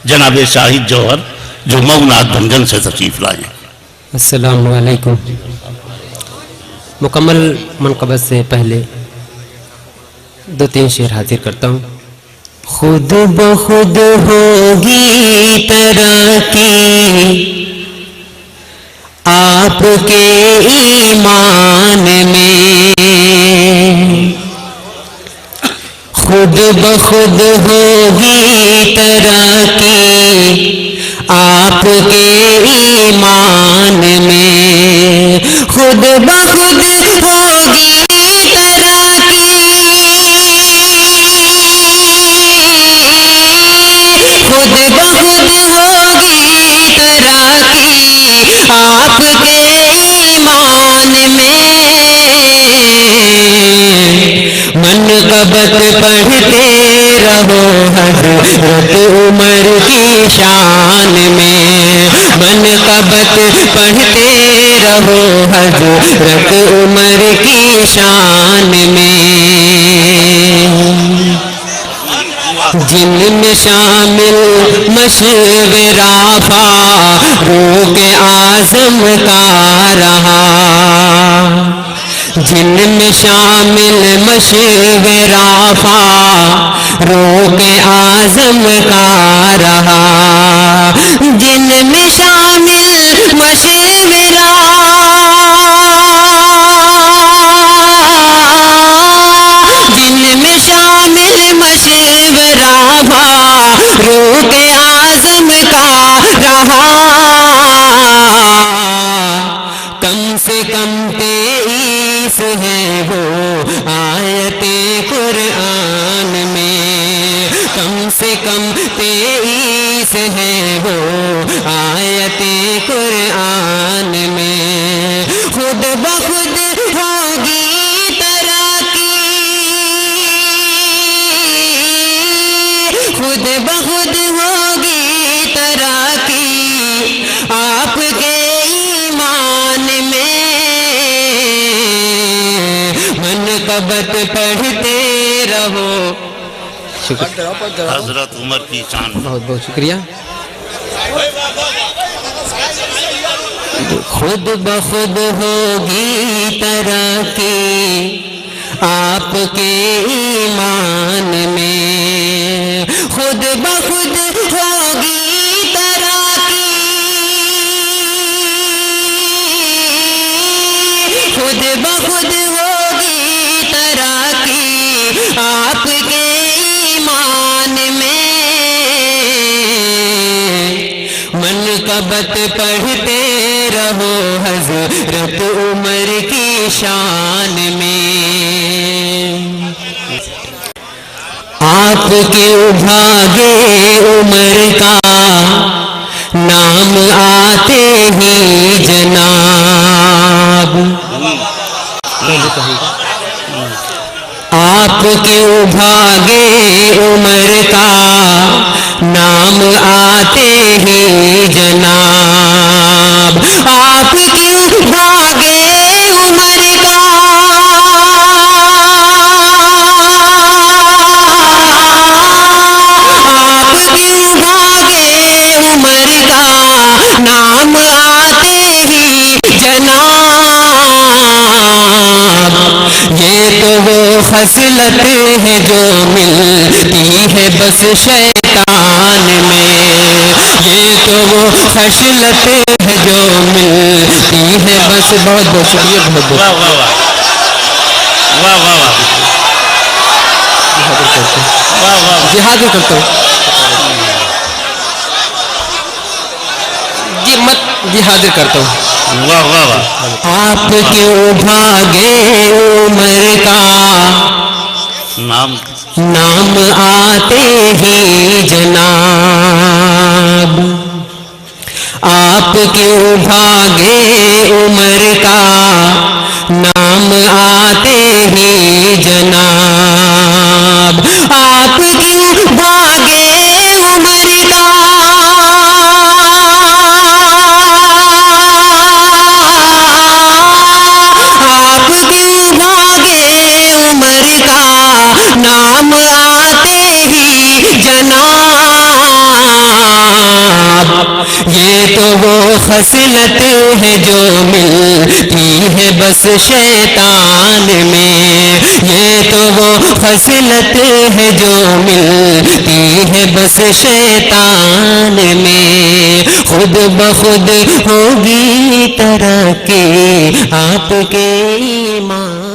जनाब शाहिद जौहर जो मऊनाथ भंजन से तशरीफ लाए। अस्सलाम वालेकुम। मुकम्मल मनक़बत से पहले 2-3 शेर हाजिर करता हूँ। खुद ब खुद होगी तरक्की आपके ईमान में, खुद ब खुद होगी तरक्की आपके ईमान में, खुद ब खुद होगी तरक्की, खुद ब खुद होगी तरक्की आपके ईमान में। मनक़बत पढ़ते रहो हज़रत उमर की शान में, मनक़बत पढ़ते रहो हज़रत उमर की शान में। जिनमें शामिल मशवरा फारूक आज़म का रहा, जिनमें शामिल मशवरा फारूक आज़म का रहा, जिनमें शामिल मशवरा, जिनमें शामिल मशवरा फारूक आज़म का रहा। कम से कम 23 है वो आयते कुरान में, कम से कम 23 है वो आयते कुरान में। खुद ब खुद होगी तरक्की, खुद ब खुद होगी तरक्की आपके ईमान में। मनक़बत पढ़ते रहो। हजरत उमर की शान। बहुत बहुत शुक्रिया। खुद ब खुद होगी तरक्की आपके ईमान में, खुद ब खुद होगी तरक्की, खुद ब खुद होगी तरक्की आपके ईमान में। मनक़बत पढ़ते रहो हज़रत उमर की शान में। आपके भागे उमर का नाम आते ही जनाब, आपके भागे उमर का नाम आते ही जनाब, आपके भागे उमर का, आपके भागे उमर का नाम आते ही जनाब। ये तो वो खसलत है जो मिलती है बस शैतान में, ये तो वो खसलत है जो मिलती है बस। बहुत बहुत शुक्रिया। बहुत बहुत वाह वाह वाह वाह वाह वाह। जिहाद करता हूँ जी, मत जिहाद करता हूँ। वाह वाह वाह। आपके भागे उमर का नाम आते ही जनाब, आपके भागे उमर का नाम आते ही जनाब, आपके भागे उमर का, आपके भागे उमर का नाम आते ही जनाब। तो वो खसलतें हैं जो मिलती है बस शैतान में, ये तो वो खसलतें हैं जो मिलती है बस शैतान में। खुद ब खुद होगी तरक्की आपके ईमान